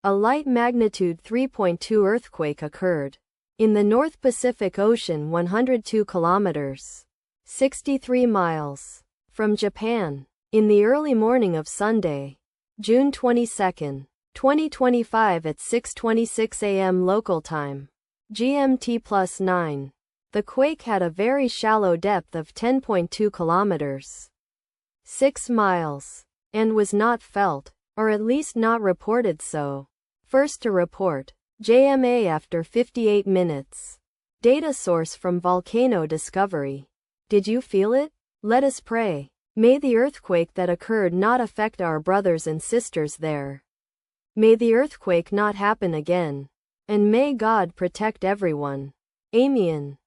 A light magnitude 3.2 earthquake occurred in the North Pacific Ocean 102 kilometers, 63 miles from Japan in the early morning of Sunday, June 22, 2025 at 6:26 a.m. local time, GMT+9. The quake had a very shallow depth of 10.2 kilometers, 6 miles, and was not felt, or at least not reported so. First to report, JMA after 58 minutes. Data source from Volcano Discovery. Did you feel it? Let us pray. May the earthquake that occurred not affect our brothers and sisters there. May the earthquake not happen again. And may God protect everyone. Amen.